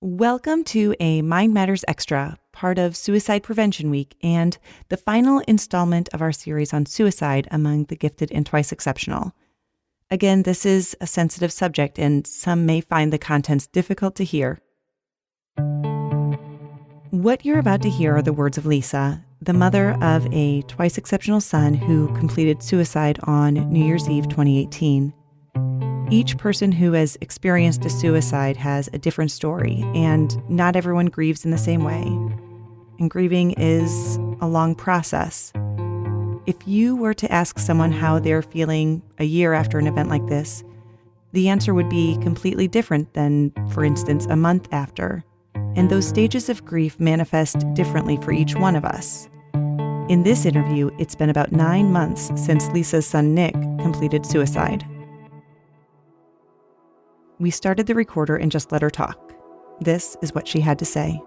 Welcome to a Mind Matters Extra, part of Suicide Prevention Week, and the final installment of our series on suicide among the gifted and twice exceptional. Again, this is a sensitive subject, and some may find the contents difficult to hear. What you're about to hear are the words of Lisa, the mother of a twice exceptional son who completed suicide on New Year's Eve 2018. Each person who has experienced a suicide has a different story, and not everyone grieves in the same way. And grieving is a long process. If you were to ask someone how they're feeling a year after an event like this, the answer would be completely different than, for instance, a month after. And those stages of grief manifest differently for each one of us. In this interview, it's been about 9 months since Lisa's son Nick completed suicide. We started the recorder and just let her talk. This is what she had to say.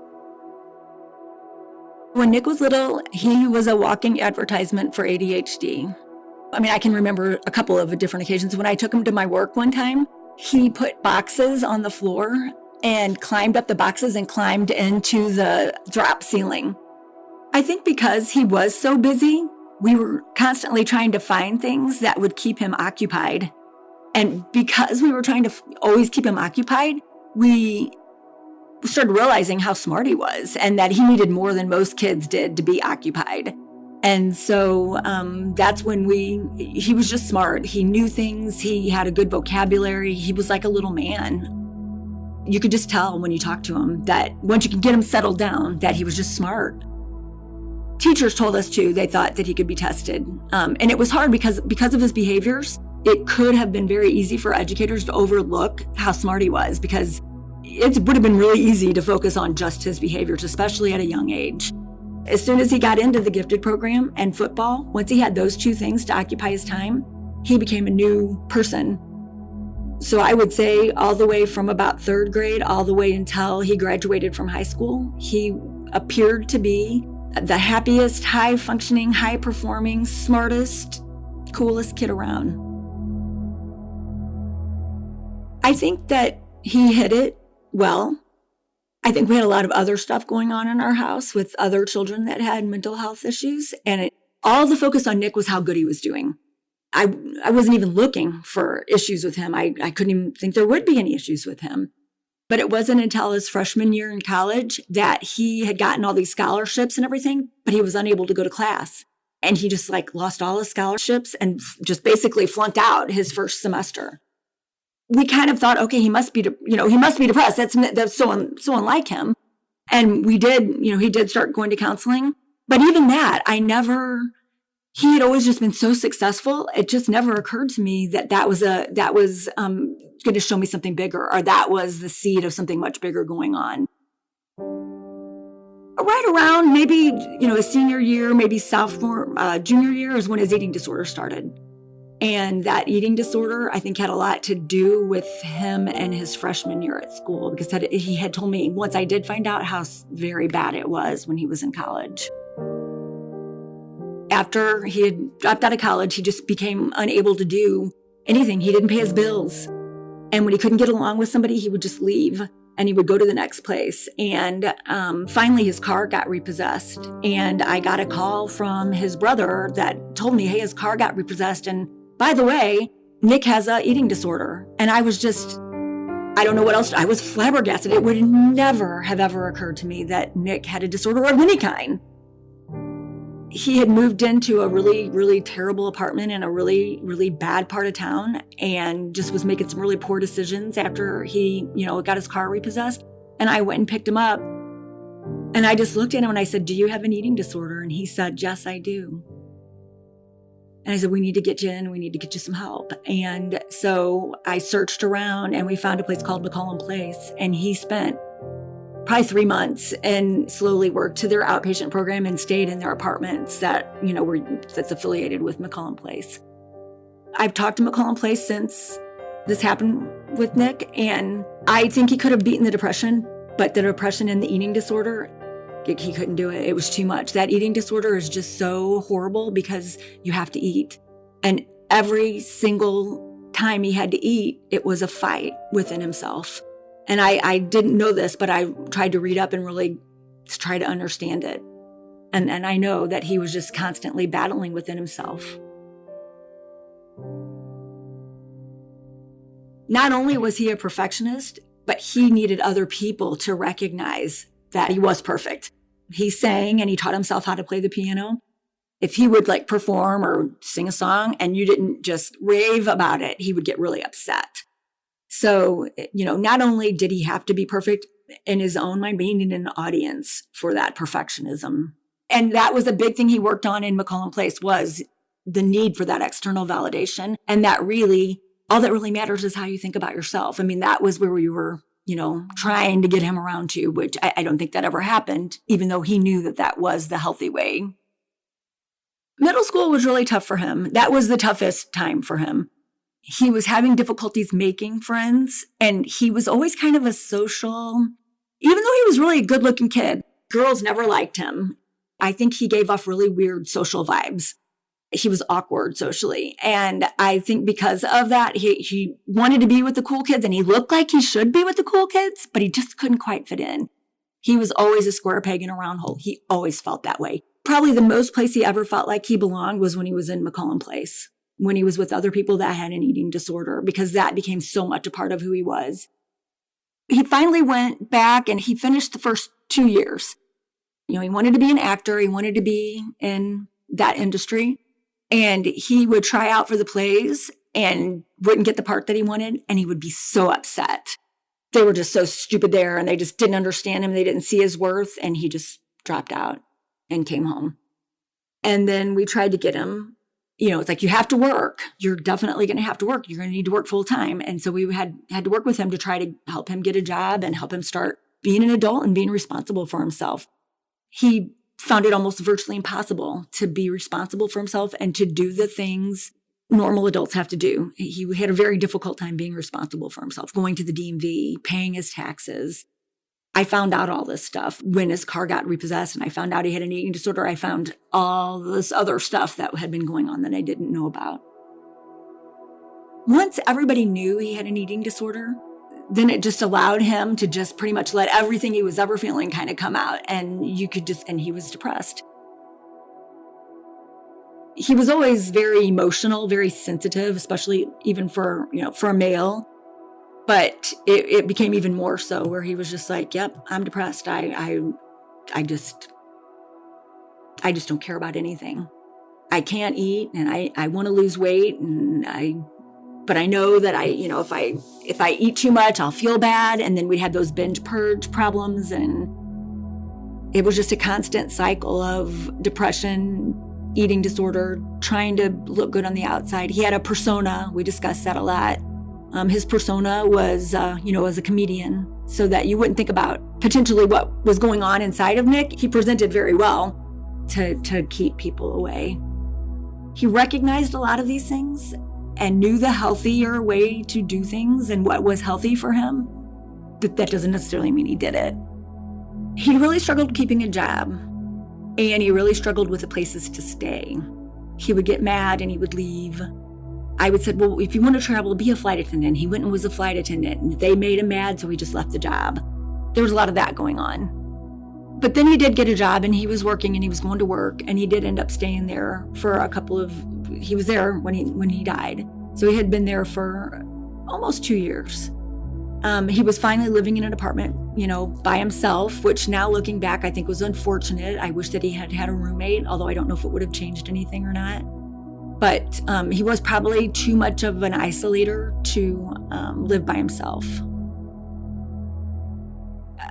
When Nick was little, he was a walking advertisement for ADHD. I can remember a couple of different occasions. When I took him to my work one time, he put boxes on the floor and climbed up the boxes and climbed into the drop ceiling. I think because he was so busy, we were constantly trying to find things that would keep him occupied. And because we were trying to always keep him occupied, we started realizing how smart he was and that he needed more than most kids did to be occupied. And so that's when he was just smart. He knew things. He had a good vocabulary. He was like a little man. You could just tell when you talked to him that once you could get him settled down, that he was just smart. Teachers told us too, they thought that he could be tested. And it was hard because of his behaviors. It could have been very easy for educators to overlook how smart he was because it would have been really easy to focus on just his behaviors, especially at a young age. As soon as he got into the gifted program and football, once he had those two things to occupy his time, he became a new person. So I would say all the way from about third grade, all the way until he graduated from high school, he appeared to be the happiest, high-functioning, high-performing, smartest, coolest kid around. I think that he hid it well. I think we had a lot of other stuff going on in our house with other children that had mental health issues. And all the focus on Nick was how good he was doing. I wasn't even looking for issues with him. I couldn't even think there would be any issues with him. But it wasn't until his freshman year in college that he had gotten all these scholarships and everything, but he was unable to go to class. And he just lost all his scholarships and just basically flunked out his first semester. We kind of thought, okay, he must be depressed. That's so unlike him. And we did, he did start going to counseling. But even that, he had always just been so successful. It just never occurred to me that was going to show me something bigger, or that was the seed of something much bigger going on. Right around maybe, his senior year, maybe sophomore, junior year is when his eating disorder started. And that eating disorder, I think, had a lot to do with him and his freshman year at school, because he had told me once I did find out how very bad it was when he was in college. After he had dropped out of college, he just became unable to do anything. He didn't pay his bills. And when he couldn't get along with somebody, he would just leave and he would go to the next place. And finally, his car got repossessed. And I got a call from his brother that told me, hey, his car got repossessed. And by the way, Nick has an eating disorder. And I was just, I don't know what else. I was flabbergasted. It would never have ever occurred to me that Nick had a disorder of any kind. He had moved into a really, really terrible apartment in a really, really bad part of town and just was making some really poor decisions after he, got his car repossessed. And I went and picked him up. And I just looked at him and I said, do you have an eating disorder? And he said, yes, I do. And I said, we need to get you in. We need to get you some help. And so I searched around and we found a place called McCollum Place. And he spent probably 3 months and slowly worked to their outpatient program and stayed in their apartments that's affiliated with McCollum Place. I've talked to McCollum Place since this happened with Nick. And I think he could have beaten the depression, but the depression and the eating disorder, he couldn't do it. It was too much. That eating disorder is just so horrible because you have to eat. And every single time he had to eat, it was a fight within himself. And I didn't know this, but I tried to read up and really try to understand it. And I know that he was just constantly battling within himself. Not only was he a perfectionist, but he needed other people to recognize that he was perfect. He sang and he taught himself how to play the piano. If he would like perform or sing a song and you didn't just rave about it, he would get really upset. So, not only did he have to be perfect in his own mind, but he needed an audience for that perfectionism. And that was a big thing he worked on in McCollum Place, was the need for that external validation. And that really, all that really matters is how you think about yourself. I mean, that was where we were, trying to get him around to, which I don't think that ever happened, even though he knew that that was the healthy way. Middle school was really tough for him. That was the toughest time for him. He was having difficulties making friends, and he was always kind of a social, even though he was really a good-looking kid, girls never liked him. I think he gave off really weird social vibes. He was awkward socially. And I think because of that, he wanted to be with the cool kids, and he looked like he should be with the cool kids, but he just couldn't quite fit in. He was always a square peg in a round hole. He always felt that way. Probably the most place he ever felt like he belonged was when he was in McCollum Place, when he was with other people that had an eating disorder, because that became so much a part of who he was. He finally went back and he finished the first 2 years. He wanted to be an actor. He wanted to be in that industry. And he would try out for the plays and wouldn't get the part that he wanted. And he would be so upset. They were just so stupid there and they just didn't understand him. They didn't see his worth. And he just dropped out and came home. And then we tried to get him, it's like, you have to work. You're definitely going to have to work. You're going to need to work full time. And so we had to work with him to try to help him get a job and help him start being an adult and being responsible for himself. He found it almost virtually impossible to be responsible for himself and to do the things normal adults have to do. He had a very difficult time being responsible for himself, going to the DMV, paying his taxes. I found out all this stuff when his car got repossessed, and I found out he had an eating disorder. I found all this other stuff that had been going on that I didn't know about. Once everybody knew he had an eating disorder, then it just allowed him to just pretty much let everything he was ever feeling kind of come out. And he was depressed. He was always very emotional, very sensitive, especially even for a male. But it became even more so where he was just like, yep, I'm depressed. I just don't care about anything. I can't eat and I want to lose weight but I know that if I eat too much, I'll feel bad. And then we had those binge purge problems. And it was just a constant cycle of depression, eating disorder, trying to look good on the outside. He had a persona. We discussed that a lot. His persona was, as a comedian, so that you wouldn't think about potentially what was going on inside of Nick. He presented very well to keep people away. He recognized a lot of these things and knew the healthier way to do things and what was healthy for him. But that doesn't necessarily mean he did it. He really struggled keeping a job, and he really struggled with the places to stay. He would get mad and he would leave. I would say, well, if you want to travel, be a flight attendant. He went and was a flight attendant, and they made him mad, so he just left the job. There was a lot of that going on. But then he did get a job, and he was working, and he was going to work, and he did end up staying there for he was there when he died. So he had been there for almost 2 years. He was finally living in an apartment, by himself, which now looking back, I think was unfortunate. I wish that he had had a roommate, although I don't know if it would have changed anything or not. But he was probably too much of an isolator to live by himself.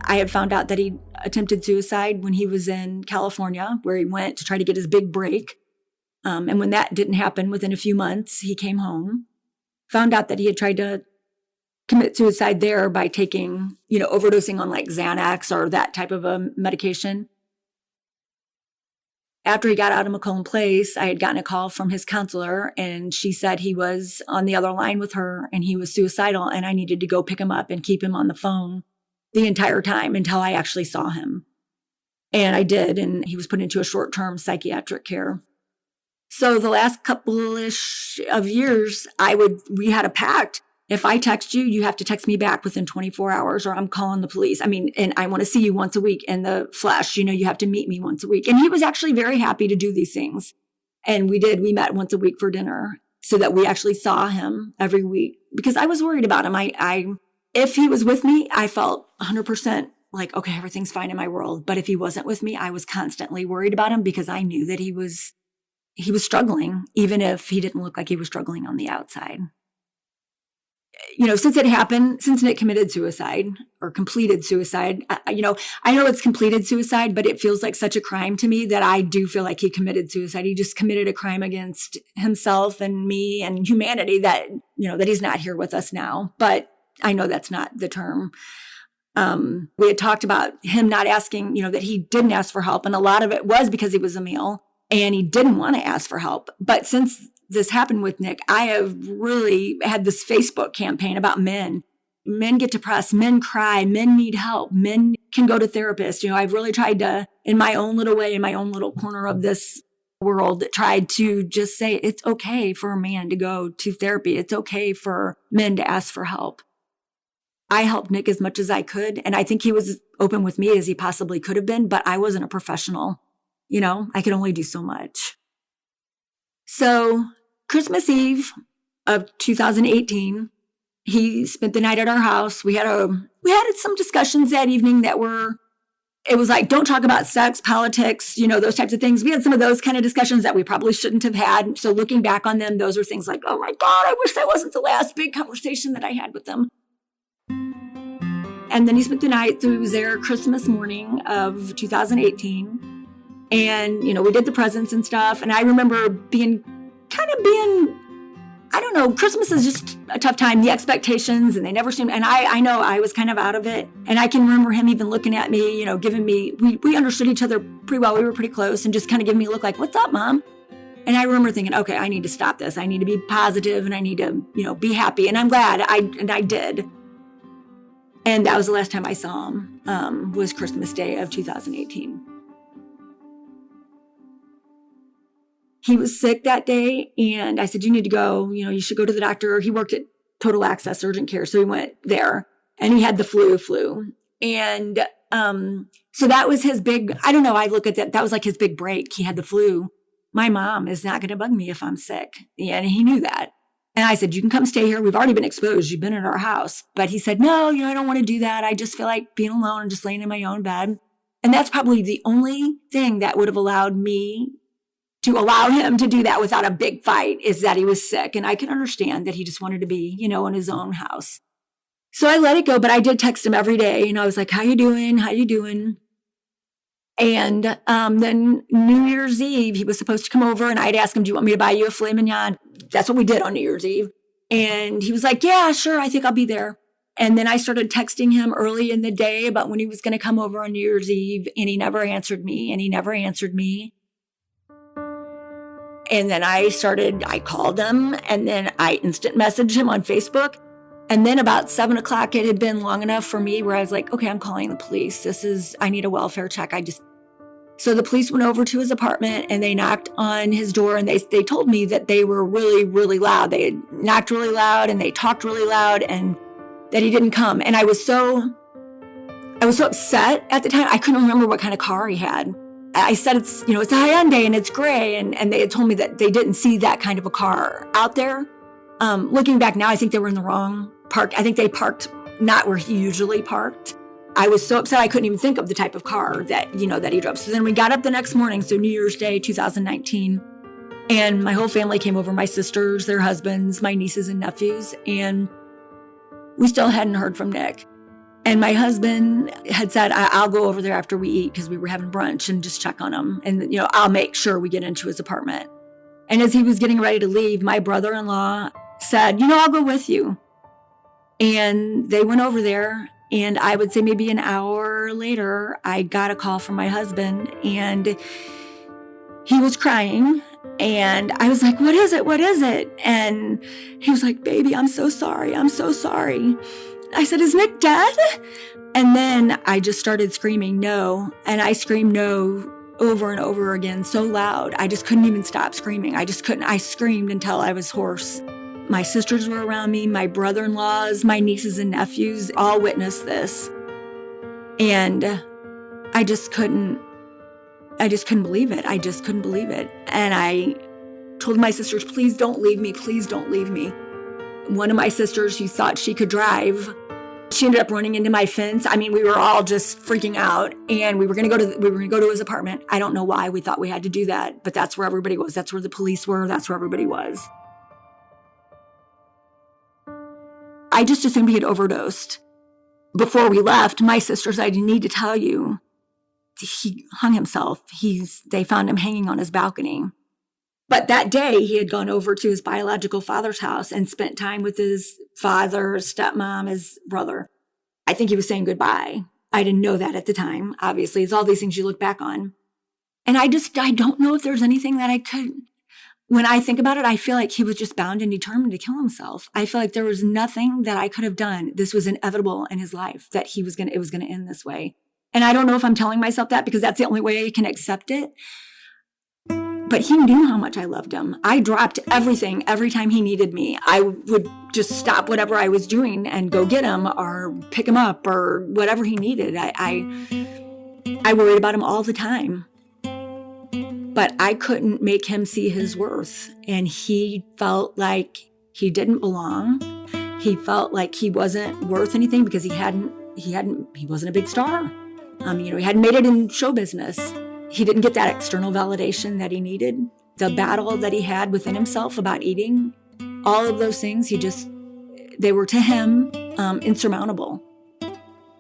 I had found out that he attempted suicide when he was in California, where he went to try to get his big break. And when that didn't happen, within a few months, he came home, found out that he had tried to commit suicide there by taking, overdosing on like Xanax or that type of a medication. After he got out of McCollum Place, I had gotten a call from his counselor, and she said he was on the other line with her and he was suicidal, and I needed to go pick him up and keep him on the phone the entire time until I actually saw him. And I did, and he was put into a short-term psychiatric care. So the last couple-ish of years, we had a pact if I text you, you have to text me back within 24 hours or I'm calling the police. I mean, and I want to see you once a week in the flesh. You have to meet me once a week. And he was actually very happy to do these things. And we met once a week for dinner so that we actually saw him every week because I was worried about him. If he was with me, I felt 100% like, okay, everything's fine in my world. But if he wasn't with me, I was constantly worried about him because I knew that he was struggling, even if he didn't look like he was struggling on the outside. Since it happened, since Nick committed suicide or completed suicide, I know it's completed suicide, but it feels like such a crime to me that I do feel like he committed suicide. He just committed a crime against himself and me and humanity that he's not here with us now. But I know that's not the term. We had talked about him not asking, that he didn't ask for help. And a lot of it was because he was a male and he didn't want to ask for help. But since this happened with Nick, I have really had this Facebook campaign about men. Men get depressed, men cry, men need help, men can go to therapists. I've really tried to, in my own little way, in my own little corner of this world, tried to just say it's okay for a man to go to therapy. It's okay for men to ask for help. I helped Nick as much as I could, and I think he was as open with me as he possibly could have been, but I wasn't a professional. I could only do so much. So Christmas Eve of 2018, he spent the night at our house. We had some discussions that evening it was like, don't talk about sex, politics, those types of things. We had some of those kind of discussions that we probably shouldn't have had. So looking back on them, those are things like, oh my God, I wish that wasn't the last big conversation that I had with them. And then he spent the night. So he was there Christmas morning of 2018. And, we did the presents and stuff. And I remember being, I don't know, Christmas is just a tough time. The expectations, and they never seemed, and I know I was kind of out of it. And I can remember him even looking at me, giving me, we understood each other pretty well. We were pretty close and just kind of giving me a look like, what's up, Mom? And I remember thinking, okay, I need to stop this. I need to be positive and I need to, be happy. And I'm glad I did. And that was the last time I saw him, was Christmas Day of 2018. He was sick that day, and I said, you need to go, you should go to the doctor. He worked at Total Access Urgent Care, so he went there, and he had the flu. And so that was his big, I don't know, I look at that was like his big break. He had the flu. My mom is not going to bug me if I'm sick, and he knew that. And I said, you can come stay here. We've already been exposed. You've been in our house. But he said, no, I don't want to do that. I just feel like being alone and just laying in my own bed. And that's probably the only thing that would have allowed me to allow him to do that without a big fight, is that he was sick. And I can understand that he just wanted to be, in his own house. So I let it go, but I did text him every day. I was like, how you doing? How you doing? And then New Year's Eve, he was supposed to come over, and I'd ask him, do you want me to buy you a filet mignon? That's what we did on New Year's Eve. And he was like, yeah, sure, I think I'll be there. And then I started texting him early in the day about when he was going to come over on New Year's Eve, and he never answered me. And then I called him, and then I instant messaged him on Facebook. And then about 7:00, it had been long enough for me where I was like, okay, I'm calling the police. I need a welfare check. So the police went over to his apartment, and they knocked on his door, and they told me that they were really, really loud. They had knocked really loud, and they talked really loud, and that he didn't come. And I was so upset at the time. I couldn't remember what kind of car he had. I said, it's a Hyundai and it's gray. And they had told me that they didn't see that kind of a car out there. Looking back now, I think they were in the wrong park. I think they parked not where he usually parked. I was so upset I couldn't even think of the type of car that he drove. So then we got up the next morning, so New Year's Day, 2019, and my whole family came over, my sisters, their husbands, my nieces and nephews, and we still hadn't heard from Nick. And my husband had said, I'll go over there after we eat, because we were having brunch, and just check on him. And, I'll make sure we get into his apartment. And as he was getting ready to leave, my brother-in-law said, I'll go with you. And they went over there. And I would say maybe an hour later, I got a call from my husband, and he was crying. And I was like, what is it? What is it? And he was like, baby, I'm so sorry. I'm so sorry. I said, is Nick dead? And then I just started screaming no. And I screamed no over and over again, so loud. I just couldn't even stop screaming. I just couldn't. I screamed until I was hoarse. My sisters were around me, my brother-in-laws, my nieces and nephews all witnessed this. And I just couldn't believe it. I just couldn't believe it. And I told my sisters, please don't leave me. Please don't leave me. One of my sisters who thought she could drive, she ended up running into my fence. I mean, we were all just freaking out, and we were going to go to his apartment. I don't know why we thought we had to do that, but that's where everybody was. That's where the police were. That's where everybody was. I just assumed he had overdosed. Before we left, my sisters, I need to tell you, he hung himself. They found him hanging on his balcony. But that day, he had gone over to his biological father's house and spent time with his father, his stepmom, his brother. I think he was saying goodbye. I didn't know that at the time. Obviously, it's all these things you look back on. And I don't know if there's anything that I could. When I think about it, I feel like he was just bound and determined to kill himself. I feel like there was nothing that I could have done. This was inevitable in his life, that it was going to end this way. And I don't know if I'm telling myself that because that's the only way I can accept it. But he knew how much I loved him. I dropped everything every time he needed me. I would just stop whatever I was doing and go get him or pick him up or whatever he needed. I worried about him all the time. But I couldn't make him see his worth. And he felt like he didn't belong. He felt like he wasn't worth anything because he wasn't a big star. He hadn't made it in show business. He didn't get that external validation that he needed. The battle that he had within himself about eating, all of those things, they were to him insurmountable.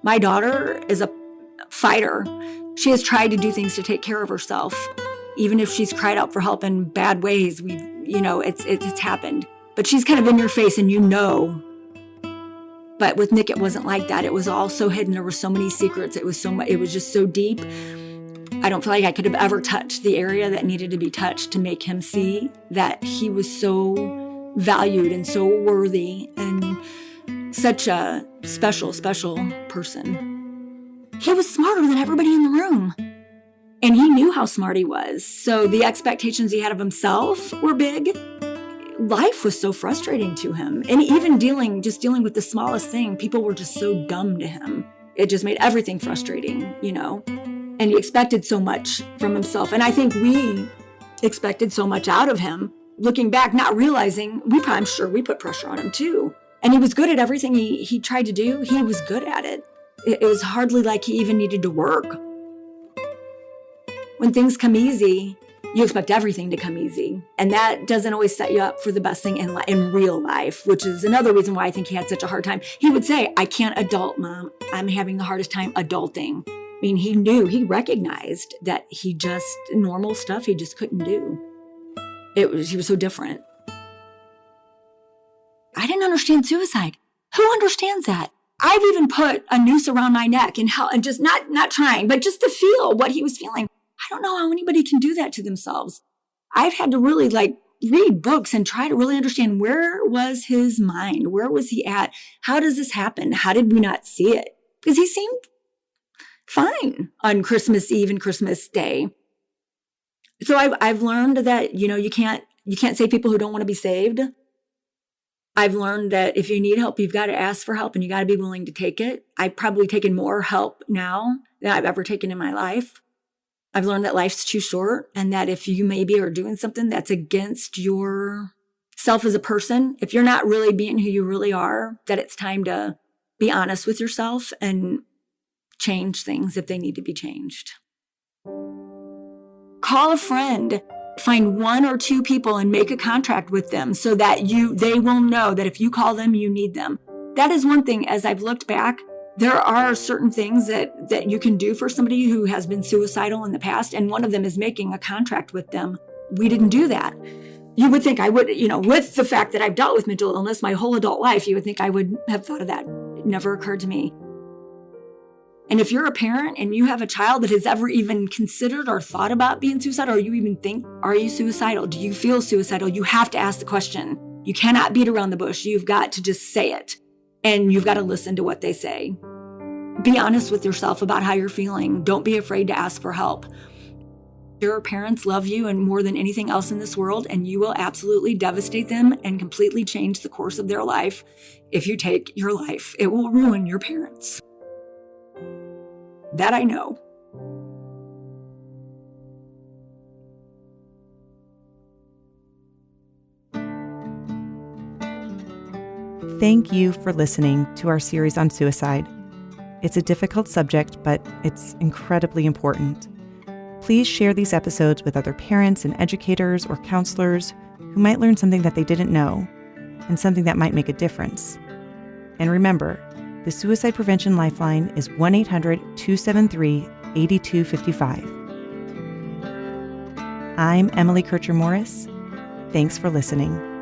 My daughter is a fighter. She has tried to do things to take care of herself. Even if she's cried out for help in bad ways, it's happened. But she's kind of in your face and you know. But with Nick, it wasn't like that. It was all so hidden. There were so many secrets. It was just so deep. I don't feel like I could have ever touched the area that needed to be touched to make him see that he was so valued and so worthy and such a special, special person. He was smarter than everybody in the room. And he knew how smart he was. So the expectations he had of himself were big. Life was so frustrating to him. And even dealing with the smallest thing, people were just so dumb to him. It just made everything frustrating, And he expected so much from himself. And I think we expected so much out of him. Looking back, not realizing, I'm sure we put pressure on him too. And he was good at everything he tried to do. He was good at it. It was hardly like he even needed to work. When things come easy, you expect everything to come easy. And that doesn't always set you up for the best thing in real life, which is another reason why I think he had such a hard time. He would say, I can't adult, Mom. I'm having the hardest time adulting. I mean, he recognized that normal stuff he just couldn't do. He was so different. I didn't understand suicide. Who understands that? I've even put a noose around my neck and just not trying, but just to feel what he was feeling. I don't know how anybody can do that to themselves. I've had to really read books and try to really understand, where was his mind? Where was he at? How does this happen? How did we not see it? Because he seemed fine on Christmas Eve and Christmas Day. So I've learned that, you can't save people who don't want to be saved. I've learned that if you need help, you've got to ask for help and you got to be willing to take it. I've probably taken more help now than I've ever taken in my life. I've learned that life's too short, and that if you maybe are doing something that's against yourself as a person, if you're not really being who you really are, that it's time to be honest with yourself and change things if they need to be changed. Call a friend, find one or two people and make a contract with them so that they will know that if you call them, you need them. That is one thing, as I've looked back, there are certain things that you can do for somebody who has been suicidal in the past, and one of them is making a contract with them. We didn't do that. You would think I would, with the fact that I've dealt with mental illness my whole adult life, you would think I would have thought of that. It never occurred to me. And if you're a parent and you have a child that has ever even considered or thought about being suicidal, or you even think, are you suicidal? Do you feel suicidal? You have to ask the question. You cannot beat around the bush. You've got to just say it. And you've got to listen to what they say. Be honest with yourself about how you're feeling. Don't be afraid to ask for help. Your parents love you and more than anything else in this world, and you will absolutely devastate them and completely change the course of their life if you take your life. It will ruin your parents. That I know. Thank you for listening to our series on suicide. It's a difficult subject, but it's incredibly important. Please share these episodes with other parents and educators or counselors who might learn something that they didn't know and something that might make a difference. And remember, the Suicide Prevention Lifeline is 1-800-273-8255. I'm Emily Kircher Morris. Thanks for listening.